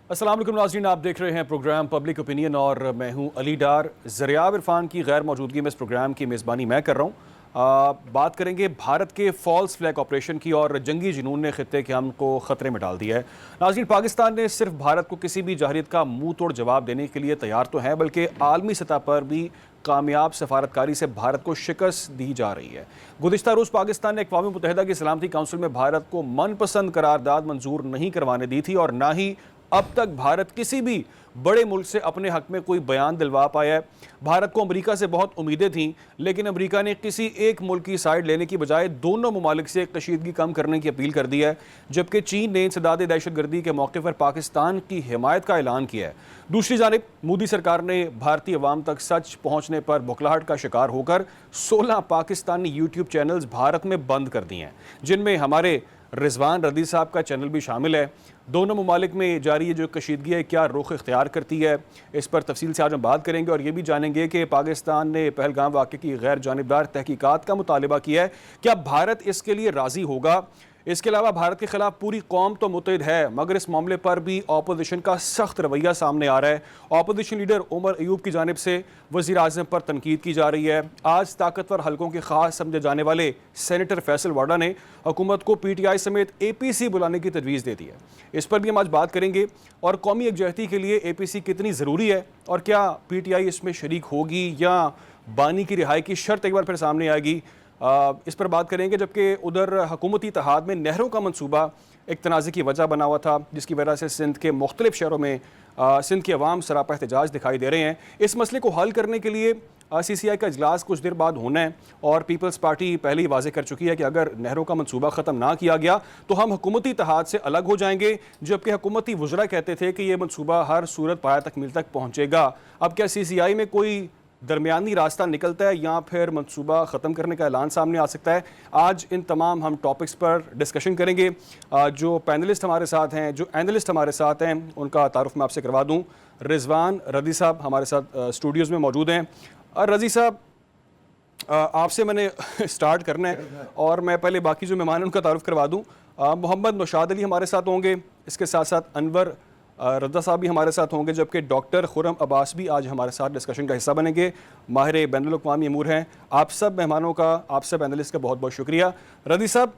अस्सलाम वालेकुम नाज़रीन, आप देख रहे हैं प्रोग्राम पब्लिक ओपिनियन और मैं हूं अली डार। ज़रियाब इरफान की गैर मौजूदगी में इस प्रोग्राम की मेज़बानी मैं कर रहा हूं। बात करेंगे भारत के फॉल्स फ्लैग ऑपरेशन की और जंगी जुनून ने खित्ते के अमन को ख़तरे में डाल दिया है। नाज़रीन, पाकिस्तान ने सिर्फ भारत को किसी भी जाहिरियत का मुंह तोड़ जवाब देने के लिए तैयार तो है, बल्कि आलमी सतह पर भी कामयाब सफारतकारी से भारत को शिकस्त दी जा रही है। गुज़िश्ता रोज़ पाकिस्तान ने अक़वाम मुत्तहिदा की सलामती काउंसिल में भारत को मनपसंद करारदाद मंजूर नहीं करवाने दी थी और ना ही अब तक भारत किसी भी बड़े मुल्क से अपने हक में कोई बयान दिलवा पाया है। भारत को अमेरिका से बहुत उम्मीदें थीं, लेकिन अमेरिका ने किसी एक मुल्क की साइड लेने की बजाय दोनों ममालिक से कशीदगी कम करने की अपील कर दी है, जबकि चीन ने इंसदाद दहशतगर्दी के मौके पर पाकिस्तान की हिमायत का ऐलान किया है। दूसरी जानिब मोदी सरकार ने भारतीय अवाम तक सच पहुँचने पर बुखलाहट का शिकार होकर 16 पाकिस्तानी यूट्यूब चैनल्स भारत में बंद कर दिए हैं, जिनमें हमारे रिजवान रदी साहब का चैनल भी शामिल है। दोनों ममालिक में जारी ये जो कशीदगी है क्या रुख इख्तियार करती है, इस पर तफसील से आज हम बात करेंगे और ये भी जानेंगे कि पाकिस्तान ने पहलगाम वाक़े की गैर जानिबदार तहकीकात का मुतालबा किया है, क्या भारत इसके लिए राज़ी होगा। इसके अलावा भारत के खिलाफ पूरी कौम तो मुतहिद है, मगर इस मामले पर भी अपोजिशन का सख्त रवैया सामने आ रहा है। अपोजिशन लीडर उमर अयूब की जानिब से वज़ीर आज़म पर तनकीद की जा रही है। आज ताकतवर हलकों के खास समझे जाने वाले सेनेटर फैसल वाडा ने हुकूमत को PTI समेत APC बुलाने की तजवीज़ दे दी है। इस पर भी हम आज बात करेंगे और कौमी यकजहती के लिए APC कितनी ज़रूरी है और क्या PTI इसमें शरीक होगी या बानी की रिहाई की शर्त एक बार फिर सामने आएगी, इस पर बात करेंगे। जबकि उधर हुकूमती इत्तेहाद में नहरों का मनसूबा एक तनाज़े की वजह बना हुआ था, जिसकी वजह से सिंध के मुख्तलिफ शहरों में सिंध के अवाम सरापा एहतजाज दिखाई दे रहे हैं। इस मसले को हल करने के लिए CCI का इजलास कुछ देर बाद होना है और पीपल्स पार्टी पहले ही वाजे कर चुकी है कि अगर नहरों का मनसूबा ख़त्म ना किया गया तो हम हुकूमती इत्तेहाद से अलग हो जाएंगे, जबकि हुकूमती वज़रा कहते थे कि यह मनसूबा हर सूरत पाया तकमील तक पहुँचेगा। अब क्या CCI में कोई दरमियानी रास्ता निकलता है या फिर मनसूबा ख़त्म करने का ऐलान सामने आ सकता है। आज इन तमाम हम टॉपिक्स पर डिस्कशन करेंगे। जो पैनलिस्ट हमारे साथ हैं, जो एनालिस्ट हमारे साथ हैं, उनका तारुफ मैं आपसे करवा दूं। रिजवान रदी साहब हमारे साथ स्टूडियोज़ में मौजूद हैं। रजी साहब, आपसे मैंने स्टार्ट करना है और मैं पहले बाकी जो मेहमान हैं उनका तारुफ करवा दूँ। मोहम्मद नौशाद अली हमारे साथ होंगे, इसके साथ साथ अनवर रद्दा साहब भी हमारे साथ होंगे, जबकि डॉक्टर खुरम अब्बास भी आज हमारे साथ डिस्कशन का हिस्सा बनेंगे। माहिर बैनुल-अक़वामी अमूर हैं। आप सब मेहमानों का, आप सब एनालिस्ट का बहुत बहुत शुक्रिया। रदी साहब,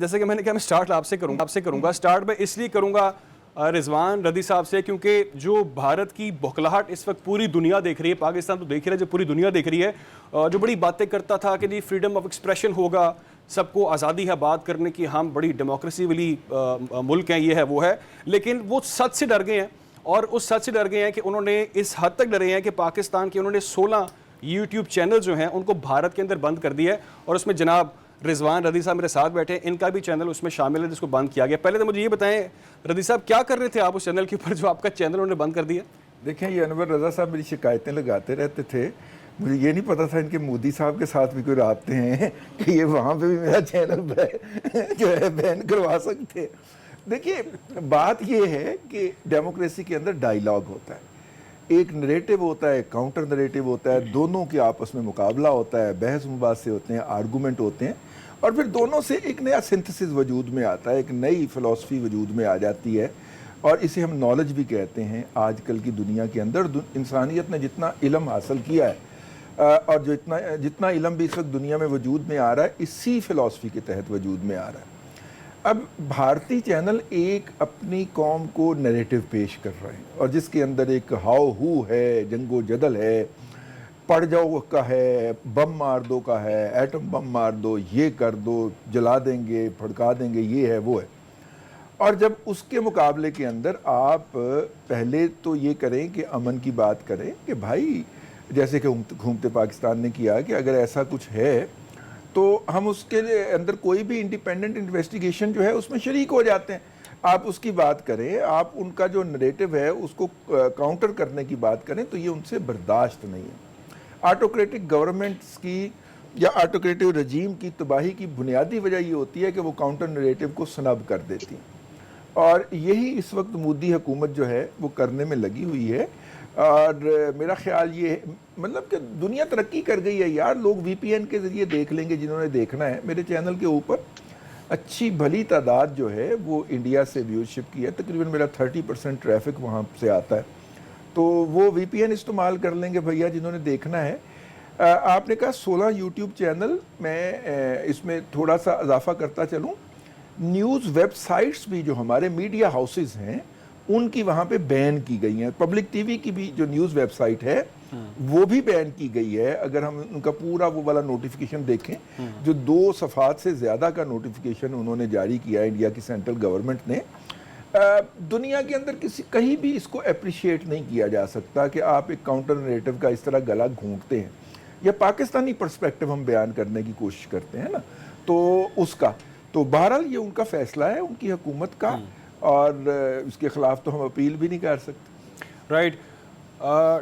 जैसे कि मैंने कहा, मैं स्टार्ट आपसे करूँगा। स्टार्ट मैं इसलिए करूँगा रिजवान रदी साहब से क्योंकि जो भारत की बौखलाहट इस वक्त पूरी दुनिया देख रही है, पाकिस्तान तो देख रहा है, जो पूरी दुनिया देख रही है, जो बड़ी बातें करता था कि जी फ्रीडम ऑफ एक्सप्रेशन होगा, सबको आज़ादी है बात करने की, हम बड़ी डेमोक्रेसी वाली मुल्क हैं, ये है वो है, लेकिन वो सच से डर गए हैं। और उस सच से डर गए हैं कि उन्होंने इस हद तक डरे हैं कि पाकिस्तान के उन्होंने 16 यूट्यूब चैनल जो हैं उनको भारत के अंदर बंद कर दिया है और उसमें जनाब रिजवान रदी साहब मेरे साथ बैठे हैं, इनका भी चैनल उसमें शामिल है जिसको बंद किया गया। पहले तो मुझे ये बताएं रदी साहब, क्या कर रहे थे आप उस चैनल के ऊपर जो आपका चैनल उन्होंने बंद कर दिया? देखें, ये अनवर रज़ा साहब मेरी शिकायतें लगाते रहते थे, मुझे ये नहीं पता था इनके मोदी साहब के साथ भी कोई राब्ते हैं कि ये वहाँ पे भी मेरा चैनल जो है बैन करवा सकते हैं। देखिए, बात ये है कि डेमोक्रेसी के अंदर डायलॉग होता है, एक नरेटिव होता है, काउंटर नरेटिव होता है, दोनों के आपस में मुकाबला होता है, बहस मुबासे होते हैं, आर्गूमेंट होते हैं और फिर दोनों से एक नया सिंथेसिस वजूद में आता है, एक नई फ़िलॉसफी वजूद में आ जाती है और इसे हम नॉलेज भी कहते हैं। आजकल की दुनिया के अंदर इंसानियत ने जितना इल्म हासिल किया है और जो जितना इल्म भी इस वक्त दुनिया में वजूद में आ रहा है, इसी फ़िलॉसफी के तहत वजूद में आ रहा है। अब भारतीय चैनल एक अपनी कौम को नैरेटिव पेश कर रहे हैं और जिसके अंदर एक हाउ हू है, जंगो जदल है, पड़ जाओ का है, बम मार दो का है, एटम बम मार दो, ये कर दो, जला देंगे, भड़का देंगे, ये है वो है। और जब उसके मुकाबले के अंदर आप पहले तो ये करें कि अमन की बात करें कि भाई जैसे कि घूमते पाकिस्तान ने किया कि अगर ऐसा कुछ है तो हम उसके लिए अंदर कोई भी इंडिपेंडेंट इन्वेस्टिगेशन जो है उसमें शरीक हो जाते हैं। आप उसकी बात करें, आप उनका जो नरेटिव है उसको काउंटर करने की बात करें तो ये उनसे बर्दाश्त नहीं है। ऑटोक्रेटिक गवर्नमेंट्स की या ऑटोक्रेटिव रजीम की तबाही की बुनियादी वजह ये होती है कि वो काउंटर नरेटिव को स्नब कर देती हैं और यही इस वक्त मोदी हुकूमत जो है वो करने में लगी हुई है। और मेरा ख्याल ये है, मतलब कि दुनिया तरक्की कर गई है यार, लोग VPN के ज़रिए देख लेंगे जिन्होंने देखना है। मेरे चैनल के ऊपर अच्छी भली तादाद जो है वो इंडिया से व्यूअरशिप की है, तकरीबन मेरा 30% ट्रैफिक वहाँ से आता है। तो वो VPN इस्तेमाल कर लेंगे भैया जिन्होंने देखना है। आपने कहा 16 यूट्यूब चैनल, मैं इसमें थोड़ा सा इजाफा करता चलूँ। न्यूज़ वेबसाइट्स भी जो हमारे मीडिया हाउसेस हैं उनकी वहाँ पे बैन की गई हैं। पब्लिक टीवी की भी जो न्यूज़ वेबसाइट है वो भी बैन की गई है। अगर हम उनका पूरा वो वाला नोटिफिकेशन देखें, जो 2 सफ़ात से ज़्यादा का नोटिफिकेशन उन्होंने जारी किया है इंडिया की सेंट्रल गवर्नमेंट ने, दुनिया के अंदर कहीं भी इसको अप्रिशिएट नहीं किया जा सकता कि आप एक काउंटर नरेटिव का इस तरह गला घोंटते हैं या पाकिस्तानी पर्सपेक्टिव हम बयान करने की कोशिश करते हैं ना, तो उसका तो बहरहाल ये उनका फैसला है, उनकी हुकूमत का, और इसके खिलाफ तो हम अपील भी नहीं कर सकते। राइट।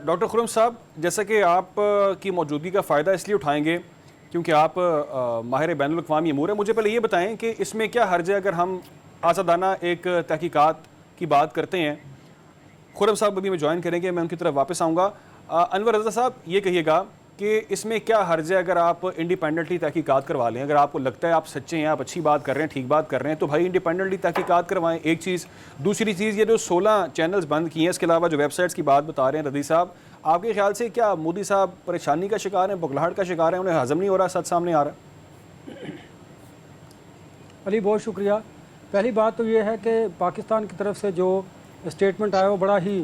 डॉक्टर खुर्रम साहब, जैसा कि आप की मौजूदगी का फ़ायदा इसलिए उठाएंगे क्योंकि आप माहिर बैनुल अक़वामी अमूर हैं, मुझे पहले ये बताएं कि इसमें क्या हर्ज है अगर हम आज़ादाना एक तहकीकात की बात करते हैं। खुर्रम साहब अभी मैं ज्वाइन करेंगे, मैं उनकी तरफ वापस आऊँगा। अनवर रज़ा साहब, ये कहिएगा कि इसमें क्या हर्ज है अगर आप इंडिपेंडेंटली तहकीकात करवा लें? अगर आपको लगता है आप सच्चे हैं, आप अच्छी बात कर रहे हैं, ठीक बात कर रहे हैं, तो भाई इंडिपेंडेंटली तहकीकात करवाएं, एक चीज़। दूसरी चीज़, ये जो 16 चैनल्स बंद किए हैं, इसके अलावा जो वेबसाइट्स की बात बता रहे हैं रदी साहब, आपके ख्याल से क्या मोदी साहब परेशानी का शिकार हैं, बुखलाहट का शिकार हैं, उन्हें हजम नहीं हो रहा, सच सामने आ रहा है? अली, बहुत शुक्रिया। पहली बात तो ये है कि पाकिस्तान की तरफ से जो स्टेटमेंट आया वो बड़ा ही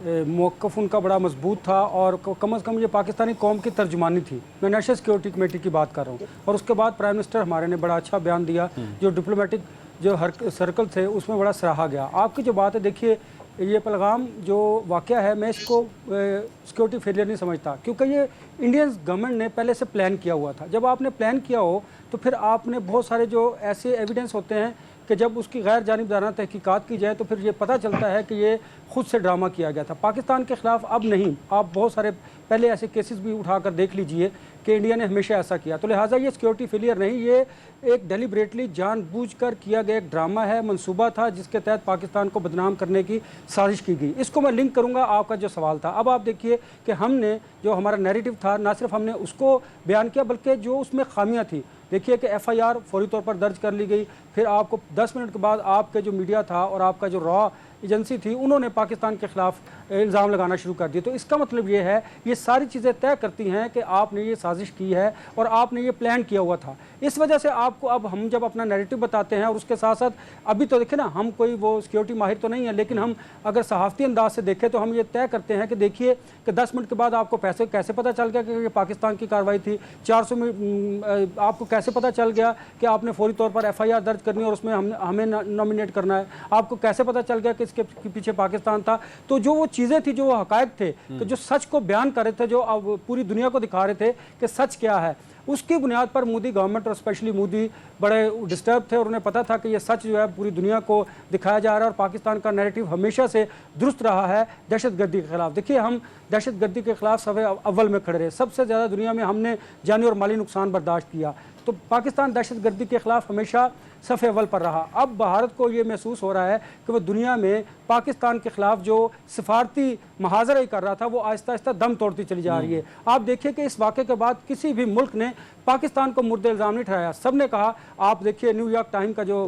मौक़िफ़ उनका बड़ा मजबूत था, और कम अज़ कम ये पाकिस्तानी कौम की तर्जुमानी थी। मैं नेशनल सिक्योरिटी कमेटी की बात कर रहा हूँ। और उसके बाद प्राइम मिनिस्टर हमारे ने बड़ा अच्छा बयान दिया, जो डिप्लोमेटिक जो हर सर्कल थे उसमें बड़ा सराहा गया। आपकी जो बात है, देखिए ये पहलगाम जो वाक़या है, मैं इसको सिक्योरिटी फेलियर नहीं समझता, क्योंकि ये इंडियन गवर्नमेंट ने पहले से प्लान किया हुआ था। जब आपने प्लान किया हो तो फिर आपने बहुत सारे जो ऐसे एविडेंस होते हैं कि जब उसकी गैर जानिबदाराना तहकीकात की जाए तो फिर ये पता चलता है कि ये खुद से ड्रामा किया गया था पाकिस्तान के ख़िलाफ़। अब नहीं, आप बहुत सारे पहले ऐसे केसेस भी उठाकर देख लीजिए कि इंडिया ने हमेशा ऐसा किया। तो लिहाजा ये सिक्योरिटी फेलियर नहीं, ये एक डेलिब्रेटली जानबूझकर किया गया एक ड्रामा है, मंसूबा था जिसके तहत पाकिस्तान को बदनाम करने की साजिश की गई। इसको मैं लिंक करूँगा आपका जो सवाल था। अब आप देखिए कि हमने जो हमारा नैरेटिव था, ना सिर्फ हमने उसको बयान किया बल्कि जो उसमें खामियाँ थी। देखिए कि FIR फौरी तौर पर दर्ज कर ली गई, फिर आपको 10 मिनट के बाद आपके जो मीडिया था और आपका जो रॉ एजेंसी थी उन्होंने पाकिस्तान के ख़िलाफ़ इल्ज़ाम लगाना शुरू कर दिए। तो इसका मतलब ये है, ये सारी चीज़ें तय करती हैं कि आपने ये साजिश की है और आपने ये प्लान किया हुआ था। इस वजह से आपको अब हम जब अपना नैरेटिव बताते हैं, और उसके साथ साथ अभी तो देखिए ना, हम कोई वो सिक्योरिटी माहिर तो नहीं है, लेकिन हम अगर सहाफ़ती अंदाज से देखें तो हम ये तय करते हैं कि देखिए कि 10 मिनट के बाद आपको पैसे कैसे पता चल गया कि ये पाकिस्तान की कार्रवाई थी। 400 में आपको कैसे पता चल गया कि आपने फौरी तौर पर FIR दर्ज करनी और उसमें हमें नॉमिनेट करना है। आपको कैसे पता चल गया कि इसके पीछे पाकिस्तान था। तो जो वो चीज़ें थी, जो वो हकायक थे, कि जो सच को बयान कर रहे थे, जो अब पूरी दुनिया को दिखा रहे थे कि सच क्या है, उसकी बुनियाद पर मोदी गवर्नमेंट और स्पेशली मोदी बड़े डिस्टर्ब थे और उन्हें पता था कि ये सच जो है पूरी दुनिया को दिखाया जा रहा है। और पाकिस्तान का नैरेटिव हमेशा से दुरुस्त रहा है दहशतगर्दी के खिलाफ। देखिए, हम दहशतगर्दी के खिलाफ सफ़े अव्वल में खड़े रहे, सबसे ज़्यादा दुनिया में हमने जानी और माली नुकसान बर्दाश्त किया। तो पाकिस्तान दहशतगर्दी के खिलाफ हमेशा सफ़े अव्वल पर रहा। अब भारत को ये महसूस हो रहा है कि वो दुनिया में पाकिस्तान के खिलाफ जो सिफारती महाजरा कर रहा था, वो आहिस्ता आहिस्ता दम तोड़ती चली जा रही है। आप देखिए कि इस वाक़े के बाद किसी भी मुल्क ने पाकिस्तान को मुर्दे इल्ज़ाम नहीं ठहराया। सब ने कहा, आप देखिए न्यूयॉर्क टाइम का जो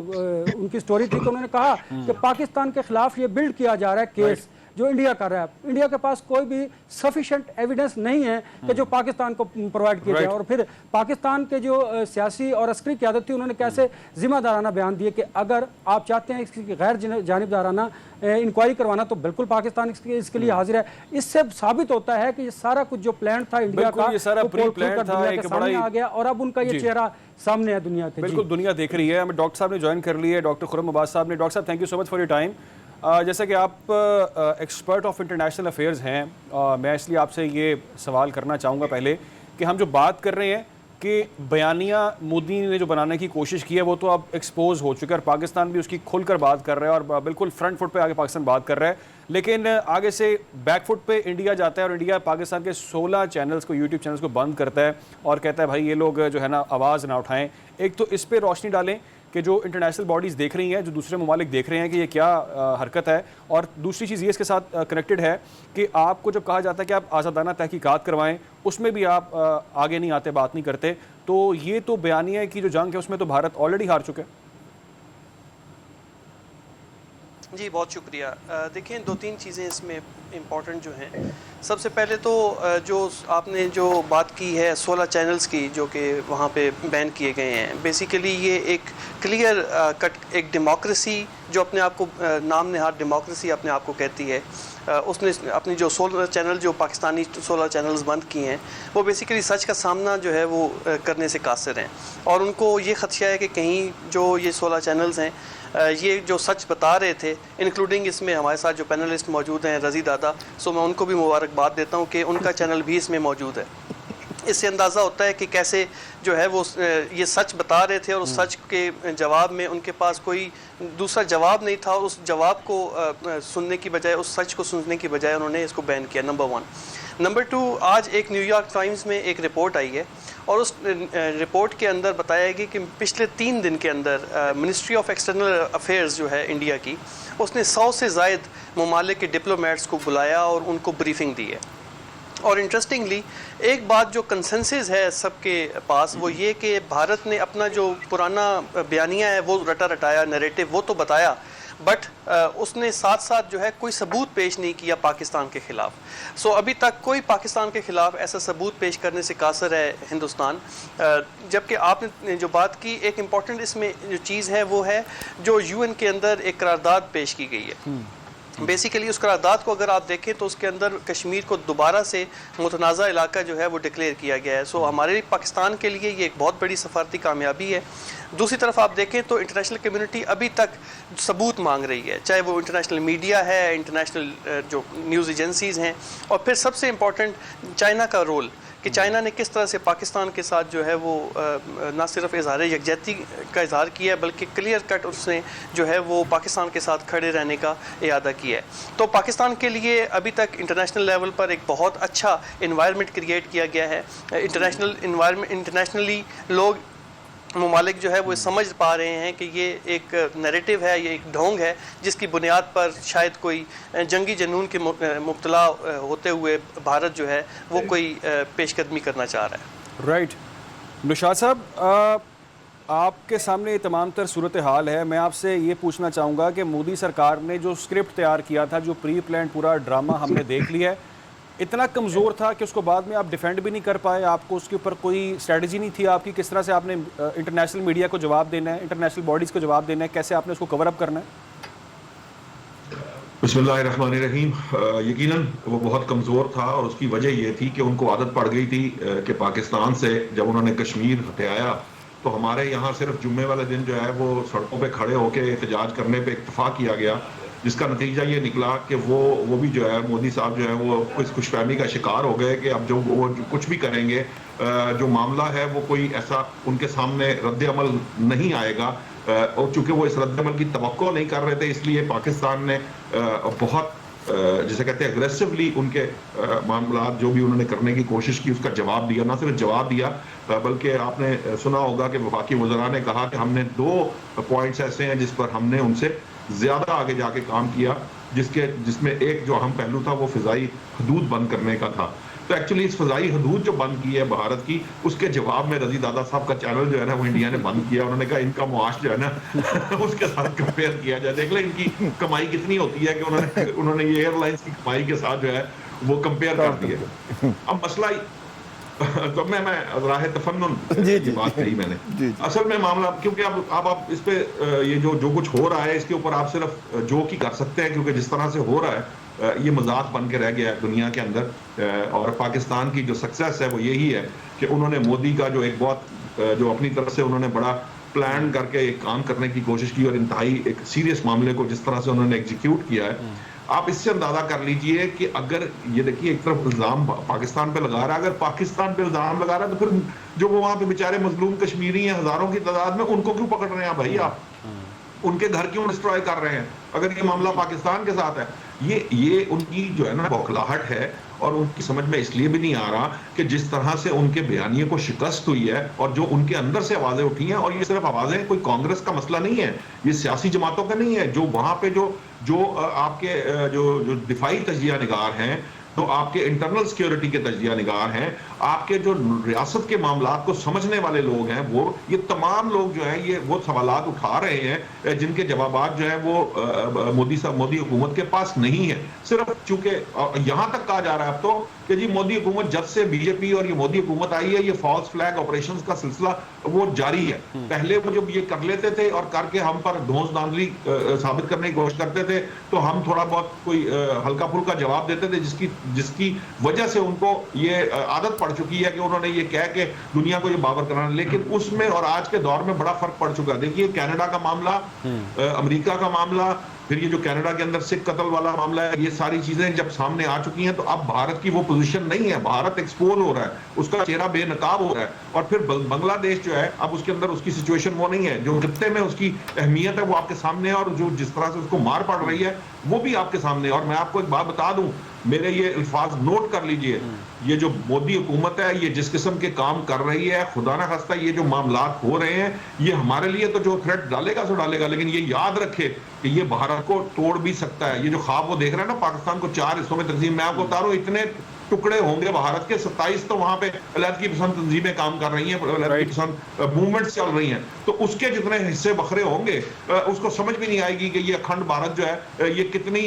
उनकी स्टोरी थी, तो उन्होंने कहा कि पाकिस्तान के खिलाफ ये बिल्ड किया जा रहा है केस जो इंडिया कर रहा है। इंडिया के पास कोई भी सफिशिएंट एविडेंस नहीं है कि जो पाकिस्तान को प्रोवाइड किया जाए। और फिर पाकिस्तान के जो सियासी और अस्करी क़यादत थी, उन्होंने कैसे जिम्मेदाराना बयान दिए कि अगर आप चाहते हैं इसकी गैर जानिबदाराना इंक्वायरी करवाना तो बिल्कुल पाकिस्तान इसके लिए हाजिर है। इससे साबित होता है कि ये सारा कुछ जो प्लान था इंडिया का, ये सारा प्री प्लान था, एक सामने आ गया और अब उनका ये चेहरा सामने है दुनिया के। बिल्कुल दुनिया देख रही है। हमें डॉक्टर साहब ने ज्वाइन कर लिया है, डॉक्टर खुर्रम अब्बास साहब ने। डॉक्टर साहब, thank you so much for your time. जैसा कि आप एक्सपर्ट ऑफ इंटरनेशनल अफेयर्स हैं, मैं इसलिए आपसे ये सवाल करना चाहूँगा पहले कि हम जो बात कर रहे हैं कि बयानिया मोदी ने जो बनाने की कोशिश की है वो तो अब एक्सपोज हो चुका है, पाकिस्तान भी उसकी खुलकर बात कर रहा है और बिल्कुल फ्रंट फुट पे आगे पाकिस्तान बात कर रहा है। लेकिन आगे से बैक फुट पे इंडिया जाता है और इंडिया पाकिस्तान के 16 चैनल्स को, यूट्यूब चैनल्स को बंद करता है और कहता है भाई ये लोग जो है ना आवाज़ ना उठाएं। एक तो इस पर रोशनी डालें कि जो इंटरनेशनल बॉडीज़ देख रही हैं, जो दूसरे ममालिक देख रहे हैं कि ये क्या हरकत है। और दूसरी चीज़ ये इसके साथ कनेक्टेड है कि आपको जब कहा जाता है कि आप आज़ादाना तहकीकात करवाएं, उसमें भी आप आगे नहीं आते, बात नहीं करते। तो ये तो बयानिया की जो जंग है उसमें तो भारत ऑलरेडी हार चुका है। जी बहुत शुक्रिया। देखें, दो तीन चीज़ें इसमें इम्पॉर्टेंट जो हैं। सबसे पहले तो जो आपने जो बात की है 16 चैनल्स की जो कि वहाँ पे बैन किए गए हैं, बेसिकली ये एक क्लियर कट एक डेमोक्रेसी जो अपने आप को नाम नहाद डेमोक्रेसी अपने आप को कहती है, उसने अपनी जो 16 चैनल जो पाकिस्तानी 16 चैनल्स बंद किए हैं, वो बेसिकली सच का सामना जो है वो करने से कासिर हैं। और उनको ये ख़दशा है कि कहीं जो ये 16 चैनल्स हैं ये जो सच बता रहे थे, इंक्लूडिंग इसमें हमारे साथ जो पैनलिस्ट मौजूद हैं रज़ी दादा, सो मैं उनको भी मुबारकबाद देता हूँ कि उनका चैनल भी इसमें मौजूद है। इससे अंदाज़ा होता है कि कैसे जो है वो ये सच बता रहे थे और उस सच के जवाब में उनके पास कोई दूसरा जवाब नहीं था, और उस जवाब को सुनने की बजाय, उस सच को सुनने की बजाय उन्होंने इसको बैन किया। नंबर 1। नंबर 2, आज एक न्यूयॉर्क टाइम्स में एक रिपोर्ट आई है और उस रिपोर्ट के अंदर बताया गया कि पिछले 3 दिन के अंदर मिनिस्ट्री ऑफ एक्सटर्नल अफेयर्स जो है इंडिया की, उसने 100 से ज़ायद ममालिक के डिप्लोमेट्स को बुलाया और उनको ब्रीफिंग दी है। और इंटरेस्टिंगली एक बात जो कंसेंसस है सबके पास, वो ये कि भारत ने अपना जो पुराना बयानिया है वो रटा रटाया नैरेटिव वो तो बताया, बट उसने साथ साथ जो है कोई सबूत पेश नहीं किया पाकिस्तान के ख़िलाफ़। सो अभी तक कोई पाकिस्तान के ख़िलाफ़ ऐसा सबूत पेश करने से कासर है हिंदुस्तान। जबकि आपने जो बात की, एक इम्पॉर्टेंट इसमें जो चीज़ है वो है जो UN के अंदर एक करारदाद पेश की गई है। बेसिकली उस करारदाद को अगर आप देखें तो उसके अंदर कश्मीर को दोबारा से मुतनाज़ा इलाका जो है वो डिक्लेयर किया गया है। सो हमारे पाकिस्तान के लिए ये एक बहुत बड़ी सफारती कामयाबी है। दूसरी तरफ आप देखें तो इंटरनेशनल कम्युनिटी अभी तक सबूत मांग रही है, चाहे वो इंटरनेशनल मीडिया है, इंटरनेशनल जो न्यूज़ एजेंसीज़ हैं, और फिर सबसे इम्पॉर्टेंट चाइना का रोल कि चाइना ने किस तरह से पाकिस्तान के साथ जो है वो ना सिर्फ इजहार यकजहती का इजहार किया है, बल्कि क्लियर कट उसने जो है वो पाकिस्तान के साथ खड़े रहने का इरादा किया है। तो पाकिस्तान के लिए अभी तक इंटरनेशनल लेवल पर एक बहुत अच्छा इन्वायरमेंट क्रिएट किया गया है। इंटरनेशनली लोग ममालिक जो है वो समझ पा रहे हैं कि ये एक नैरेटिव है, ये एक ढोंग है जिसकी बुनियाद पर शायद कोई जंगी जनून के मुब्तला होते हुए भारत जो है वो कोई पेशकदमी करना चाह रहा है। राइट। निशात साहब, आपके सामने तमाम तर सूरत हाल है। मैं आपसे ये पूछना चाहूँगा कि मोदी सरकार ने जो स्क्रिप्ट तैयार किया था, जो प्री प्लान पूरा ड्रामा हमने देख लिया है, इतना कमज़ोर था कि उसको बाद में आप डिफेंड भी नहीं कर पाए। आपको उसके ऊपर कोई स्ट्रेटजी नहीं थी आपकी, किस तरह से आपने इंटरनेशनल मीडिया को जवाब देना है, इंटरनेशनल बॉडीज़ को जवाब देना है, कैसे आपने उसको कवर अप करना है? बिस्मिल्लाहिर्रहमानिर्रहीम। यकीनन वो बहुत कमज़ोर था और उसकी वजह ये थी कि उनको आदत पड़ गई थी कि पाकिस्तान से जब उन्होंने कश्मीर हटाया तो हमारे यहाँ सिर्फ जुम्मे वाले दिन जो है वो सड़कों पे खड़े होकर एहतजाज करने पे इत्तफाक किया गया, जिसका नतीजा ये निकला कि वो भी जो है मोदी साहब जो है वो इस खुशफहमी का शिकार हो गए कि अब जो वो कुछ भी करेंगे, जो मामला है वो कोई ऐसा उनके सामने रद्द-ए-अमल नहीं आएगा। और चूंकि वो इस रद्द-ए-अमल की तवक्को नहीं कर रहे थे, इसलिए पाकिस्तान ने बहुत जिसे कहते हैं अग्रेसिवली उनके मामला जो भी उन्होंने करने की कोशिश की उसका जवाब दिया। ना सिर्फ जवाब दिया बल्कि आपने सुना होगा कि वफाकी वज़रा ने कहा कि हमने 2 पॉइंट्स ऐसे हैं जिस पर हमने उनसे ज़्यादा आगे जाके काम किया, जिसमें एक जो अहम पहलू था वो फ़िज़ाई हदूद बंद करने का था। तो एक्चुअली इस फ़िज़ाई हदूद जो बंद की है भारत की, उसके जवाब में रज़ी दादा साहब का चैनल जो है ना वो इंडिया ने बंद किया। उन्होंने कहा इनका मुआश जो है ना उसके साथ कंपेयर किया जाए, देख लें इनकी कमाई कितनी होती है कि उन्होंने ये एयरलाइंस की कमाई के साथ जो है वो कंपेयर कर दिया। अब मसला तो मैं राह तफन्नुन की बात कही मैंने। असल में मामला, क्योंकि अब आप इस पे ये जो कुछ हो रहा है इसके ऊपर आप सिर्फ जोक ही कर सकते हैं, क्योंकि जिस तरह से हो रहा है ये मजाक बन के रह गया है दुनिया के अंदर। और पाकिस्तान की जो सक्सेस है वो यही है कि उन्होंने मोदी का जो एक बहुत जो अपनी तरफ से उन्होंने बड़ा प्लान करके एक काम करने की कोशिश की और इंतहाई एक सीरियस मामले को जिस तरह से उन्होंने एग्जीक्यूट किया है, आप इससे अंदाजा कर लीजिए कि अगर ये देखिए एक तरफ इल्जाम पाकिस्तान पे लगा रहा है, अगर पाकिस्तान पे इल्जाम लगा रहा है तो फिर जो वो वहां पे बेचारे मजलूम कश्मीरी हैं हजारों की तादाद में, उनको क्यों पकड़ रहे हैं भाई आप? उनके घर क्यों डिस्ट्रॉय कर रहे हैं अगर ये मामला पाकिस्तान के साथ है? ये उनकी जो है ना बौखलाहट है और उनकी समझ में इसलिए भी नहीं आ रहा कि जिस तरह से उनके बयानिए को शिकस्त हुई है और जो उनके अंदर से आवाजें उठी हैं, और ये सिर्फ आवाजें कोई कांग्रेस का मसला नहीं है, ये सियासी जमातों का नहीं है, जो वहां पे जो आपके जो दिफाई तजिया निगार हैं, तो आपके इंटरनल सिक्योरिटी के तजिया निगार हैं, आपके जो रियासत के मामलात को समझने वाले लोग हैं, वो ये तमाम लोग जो है ये वो सवालात उठा रहे हैं जिनके जवाबात जो है वो मोदी हुकूमत के पास नहीं है। सिर्फ चूंकि यहां तक कहा जा रहा है अब तो कि जी मोदी हुकूमत जब से बीजेपी और ये मोदी हुकूमत आई है, ये फॉल्स फ्लैग ऑपरेशंस का सिलसिला वो जारी है। पहले वो जब ये कर लेते थे और करके हम पर धौंस धांधली साबित करने की कोशिश करते थे, तो हम थोड़ा बहुत कोई हल्का फुल्का जवाब देते थे, जिसकी वजह से उनको ये आदत पड़ चुकी है कि उन्होंने ये कह के दुनिया को ये बावर कराना। लेकिन उसमें और आज के दौर में बड़ा फर्क पड़ चुका है। देखिए कनाडा का मामला, अमेरिका का मामला, फिर ये जो कनाडा के अंदर सिख कत्ल वाला मामला है, ये सारी चीजें जब सामने आ चुकी हैं, तो अब भारत की वो पोजीशन नहीं है। भारत एक्सपोज हो रहा है, उसका चेहरा बेनकाब हो रहा है। और फिर बांग्लादेश जो है, अब उसके अंदर उसकी सिचुएशन वो नहीं है, जो खित्ते में उसकी अहमियत है वो आपके सामने है, और जो जिस तरह से उसको मार पड़ रही है वो भी आपके सामने है। और मैं आपको एक बात बता दूं, मेरे ये अल्फाज नोट कर लीजिए, ये जो मोदी हुकूमत है ये जिस किस्म के काम कर रही है, खुदा ना खास्ता ये जो मामलात हो रहे हैं, ये हमारे लिए तो जो थ्रेट डालेगा सो डालेगा, लेकिन ये याद रखे कि ये भारत को तोड़ भी सकता है। ये जो ख्वाब वो देख रहे हैं ना, पाकिस्तान को 4 हिस्सों में तकसीम, मैं आपको बता रहा हूं इतने टुकड़े होंगे भारत के, 27 तो वहां पे अलहदगी पसंद तंजीमें काम कर रही हैं, अलहदगी पसंद मूवमेंट्स चल रही हैं, तो उसके जितने हिस्से बखरे होंगे उसको समझ भी नहीं आएगी कि ये अखंड भारत जो है ये कितनी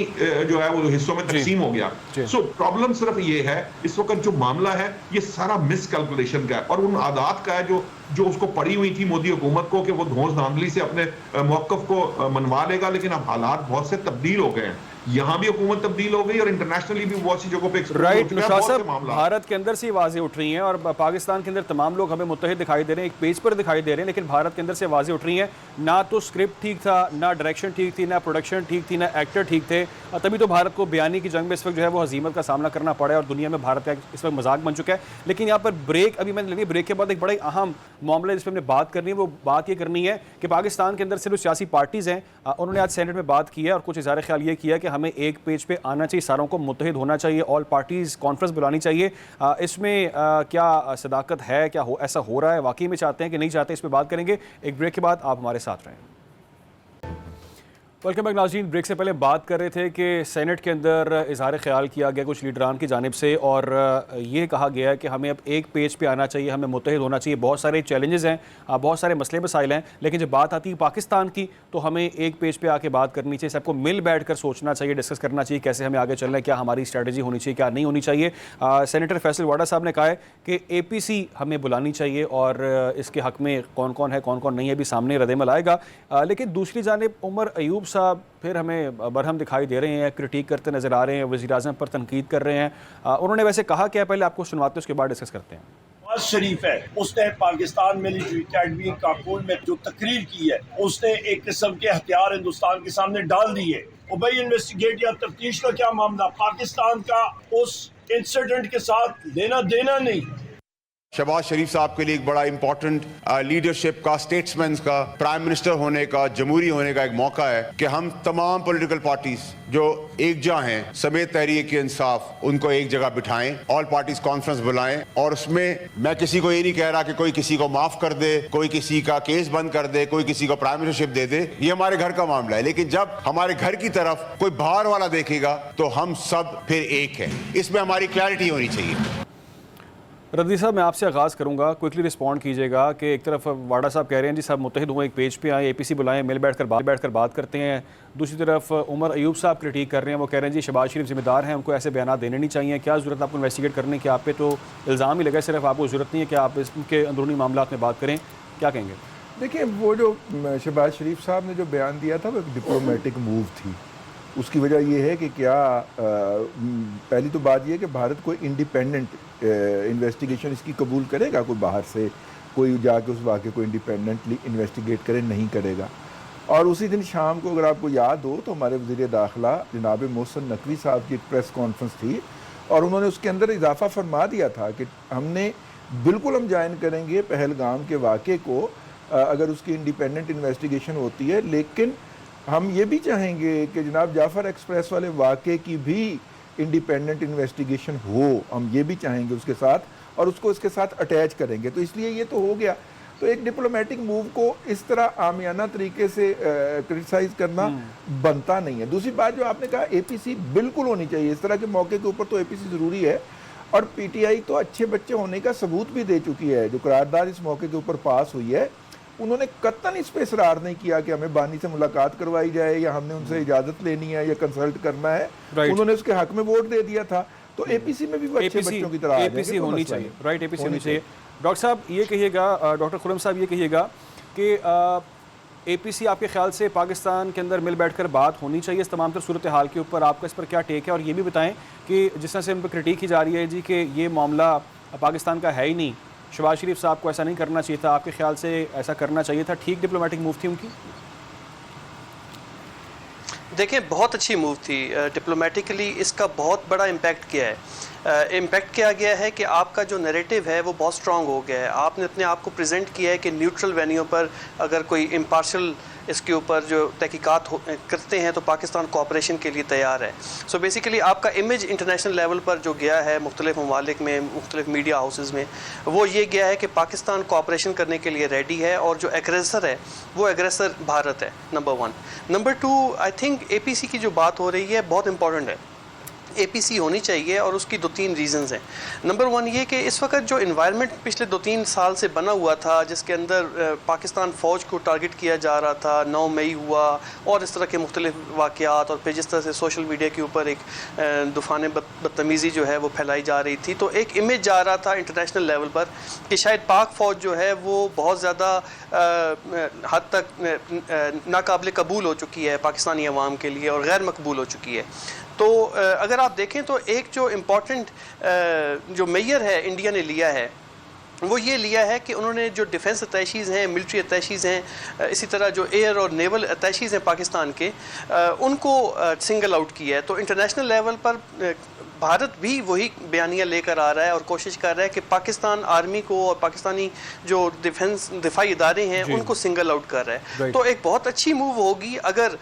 जो है वो हिस्सों में तकसीम हो गया। सो प्रॉब्लम सिर्फ ये है, इस वक्त जो मामला है ये सारा मिसकैलकुलेशन का है और उन आदात का है जो उसको पड़ी हुई थी मोदी हुकूमत को कि वो धौंस धांधली से अपने मौकफ को मनवा लेगा। लेकिन अब हालात बहुत से तब्दील हो गए हैं, यहाँ भी हुकूमत तब्दील हो गई और इंटरनेशनली भी बहुत सी जगहों पे राइट। नुशात साहब, भारत के अंदर से आवाजें उठ रही हैं और पाकिस्तान के अंदर तमाम लोग हमें मुत्तहिद दिखाई दे रहे हैं, एक पेज पर दिखाई दे रहे हैं, लेकिन भारत के अंदर से आवाजें उठ रही हैं, ना तो स्क्रिप्ट ठीक था, ना डायरेक्शन ठीक थी, ना प्रोडक्शन ठीक थी, ना एक्टर ठीक थे, तभी तो भारत को बयानी की जंग में इस वक्त जो है वो हजीमत का सामना करना पड़ा है और दुनिया में भारत का इस वक्त मजाक बन चुका है। लेकिन यहाँ पर ब्रेक अभी मैंने लेनी, ब्रेक के बाद एक बड़ा अहम मामला जिस पर हमने बात करनी है, वो बात ये करनी है कि पाकिस्तान के अंदर से जो सियासी पार्टीज़ हैं उन्होंने आज सेनेट में बात की है और कुछ इज़हार ख्याल ये किया कि हमें एक पेज पे आना चाहिए, सारों को मुत्तहिद होना चाहिए, ऑल पार्टीज़ कॉन्फ्रेंस बुलानी चाहिए। इसमें क्या सदाकत है, क्या ऐसा हो रहा है, वाकई में चाहते हैं कि नहीं चाहते, इस पर बात करेंगे। एक ब्रेक के बाद आप हमारे साथ रहें। वेलकम बैक नाज़रीन। ब्रेक से पहले बात कर रहे थे कि सेनेट के अंदर इजहार ख्याल किया गया कुछ लीडरान की जानिब से और ये कहा गया है कि हमें अब एक पेज पे आना चाहिए, हमें मुत्तहिद होना चाहिए। बहुत सारे चैलेंजेस हैं, बहुत सारे मसले मसाइल हैं, लेकिन जब बात आती है पाकिस्तान की तो हमें एक पेज पे आके बात करनी चाहिए, सबको मिल बैठ कर सोचना चाहिए, डिस्कस करना चाहिए कैसे हमें आगे चलना है, क्या हमारी स्ट्रैटेजी होनी चाहिए, क्या नहीं होनी चाहिए। सेनेटर फैसल वाडा साहब ने कहा है कि APC हमें बुलानी चाहिए और इसके हक़ में कौन कौन है कौन कौन नहीं है अभी सामने रद्दमल आएगा। लेकिन दूसरी जानिब उमर अयूब साहब फिर हमें बरहम दिखाई दे रहे हैं, क्रिटिक करते नजर आ रहे हैं, वज़ीर-ए-आज़म पर तनकीद कर रहे हैं। उन्होंने वैसे कहा क्या, पहले आपको सुनवाते हैं उसके बाद डिस्कस करते हैं। नवाज शरीफ है, उसने पाकिस्तान मिलिट्री अकेडमी काबुल में जो तकरीर की है, उसने एक किस्म के हथियार हिंदुस्तान के सामने डाल दिए। और भाई इन्वेस्टिगेट या तफ्तीश का क्या मामला, पाकिस्तान का उस इंसिडेंट के साथ लेना देना नहीं। शहबाज शरीफ साहब के लिए एक बड़ा इंपॉर्टेंट लीडरशिप का, स्टेट्समैन का, प्राइम मिनिस्टर होने का, जमहूरी होने का एक मौका है कि हम तमाम पॉलिटिकल पार्टीज जो एकजा हैं समेत तहरीक इंसाफ, उनको एक जगह बिठाएं, ऑल पार्टीज कॉन्फ्रेंस बुलाएं। और उसमें मैं किसी को ये नहीं कह रहा कि कोई किसी को माफ कर दे, कोई किसी का केस बंद कर दे, कोई किसी को प्राइम मिनिस्टरशिप दे दे, ये हमारे घर का मामला है। लेकिन जब हमारे घर की तरफ कोई बाहर वाला देखेगा तो हम सब फिर एक हैं, इसमें हमारी क्लैरिटी होनी चाहिए। रद्दी साहब, मैं आपसे आगाज़ करूंगा, क्विकली रिस्पॉन्ड कीजिएगा कि एक तरफ वाडा साहब कह रहे हैं जी सब मुत्तहिद हुए, एक पेज पे आए, APC बुलाएं, मिल बैठ कर बात करते हैं। दूसरी तरफ उमर अयूब साहब क्रिटिक कर रहे हैं, वो कह रहे हैं जी शहबाज शरीफ जिम्मेदार हैं, उनको ऐसे बयान देने नहीं चाहिए। क्या ज़रूरत आपको इन्वेस्टिगेट करने की, आप पे तो इल्ज़ाम ही लगा, सिर्फ आपको ज़रूरत नहीं है कि आप इसके अंदरूनी मामला में बात करें, क्या कहेंगे? देखिए, वो जो शहबाज शरीफ साहब ने जो बयान दिया था वो एक डिप्लोमेटिक मूव थी। उसकी वजह यह है कि क्या पहली तो बात यह कि भारत कोई इंडिपेंडेंट इन्वेस्टिगेशन इसकी कबूल करेगा, कोई बाहर से कोई जाके उस वाक़े को इंडिपेंडेंटली इन्वेस्टिगेट करे, नहीं करेगा। और उसी दिन शाम को अगर आपको याद हो तो हमारे वज़ीर दाखिला जनाब मोहसिन नकवी साहब की एक प्रेस कॉन्फ्रेंस थी और उन्होंने उसके अंदर इजाफा फरमा दिया था कि हमने बिल्कुल हम ज्वाइन करेंगे पहलगाम के वाक़े को अगर उसकी इंडिपेंडेंट इन्वेस्टिगेशन होती है, लेकिन हम ये भी चाहेंगे कि जनाब जाफ़र एक्सप्रेस वाले वाक़े की भी इंडिपेंडेंट इन्वेस्टिगेशन हो, हम ये भी चाहेंगे उसके साथ, और उसको इसके साथ अटैच करेंगे। तो इसलिए ये तो हो गया। तो एक डिप्लोमेटिक मूव को इस तरह आमियाना तरीके से क्रिटिसाइज करना बनता नहीं है। दूसरी बात जो आपने कहा, एपीसी बिल्कुल होनी चाहिए। इस तरह के मौके के ऊपर तो एपीसी ज़रूरी है, और पीटीआई तो अच्छे बच्चे होने का सबूत भी दे चुकी है। जो करारदाद इस मौके के ऊपर पास हुई है, उन्होंने कतन इस पे इसरार नहीं किया कि हमें बानी से मुलाकात करवाई जाए या हमने उनसे इजाज़त लेनी है या कंसल्ट करना है। उन्होंने उसके हक में वोट दे दिया था। तो एपीसी में भी वो अच्छे बच्चों की तरह एपीसी होनी चाहिए, राइट, एपीसी होनी चाहिए। डॉक्टर साहब ये कहिएगा, डॉक्टर खुर्रम साहब ये कहिएगा कि एपीसी आपके ख्याल से पाकिस्तान के अंदर मिल बैठकर बात होनी चाहिए इस तमाम तर सूरत हाल के ऊपर, आपका इस पर क्या टेक है? और ये भी बताएं कि जिस तरह से उन पर क्रिटिक की जा रही है जी कि ये मामला पाकिस्तान का है ही नहीं, शहबाज शरीफ साहब को ऐसा नहीं करना चाहिए था, आपके ख्याल से ऐसा करना चाहिए था? ठीक डिप्लोमेटिक मूव थी उनकी? देखिए, बहुत अच्छी मूव थी। डिप्लोमेटिकली इसका बहुत बड़ा इम्पैक्ट किया है। इम्पैक्ट किया गया है कि आपका जो नैरेटिव है वो बहुत स्ट्रॉन्ग हो गया है। आपने अपने आप को प्रेजेंट किया है कि न्यूट्रल वेन्यू पर अगर कोई इम्पार्शल इसके ऊपर जो तहकीकात करते हैं तो पाकिस्तान कोऑपरेशन के लिए तैयार है। सो बेसिकली आपका इमेज इंटरनेशनल लेवल पर जो गया है मुख्तलिफ ममालिक में, मुख्तलिफ मीडिया हाउसेस में, वो ये गया है कि पाकिस्तान कोऑपरेशन करने के लिए रेडी है, और जो एग्रेसर है वो एग्रेसर भारत है, number 1। Number 2, I think APC की जो बात हो रही है बहुत इंपॉर्टेंट है। एपीसी होनी चाहिए, और उसकी 2-3 रीज़न्स हैं। नंबर 1 ये कि इस वक्त जो इन्वायरमेंट पिछले 2-3 साल से बना हुआ था, जिसके अंदर पाकिस्तान फ़ौज को टारगेट किया जा रहा था, 9 मई हुआ और इस तरह के मुख्तलिफ वाक़यात, और फिर जिस तरह से सोशल मीडिया के ऊपर एक दूफ़ान बदतमीज़ी जो है वो फैलाई जा रही थी, तो एक इमेज जा रहा था इंटरनेशनल लेवल पर कि शायद पाक फ़ौज जो है वो बहुत ज़्यादा हद तक नाकाबिल कबूल हो चुकी है पाकिस्तानी अवाम के लिए, और गैर मकबूल हो चुकी है। तो अगर आप देखें तो एक जो इम्पॉर्टेंट जो मेजर है इंडिया ने लिया है, वो ये लिया है कि उन्होंने जो डिफेंस अटैशीज़ हैं, मिलिट्री अटैशीज़ हैं, इसी तरह जो एयर और नेवल अटैशीज़ हैं पाकिस्तान के, उनको सिंगल आउट किया है। तो इंटरनेशनल लेवल पर भारत भी वही बयानियाँ लेकर आ रहा है और कोशिश कर रहा है कि पाकिस्तान आर्मी को और पाकिस्तानी जो दिफाई इदारे हैं उनको सिंगल आउट कर रहा है। तो एक बहुत अच्छी मूव होगी अगर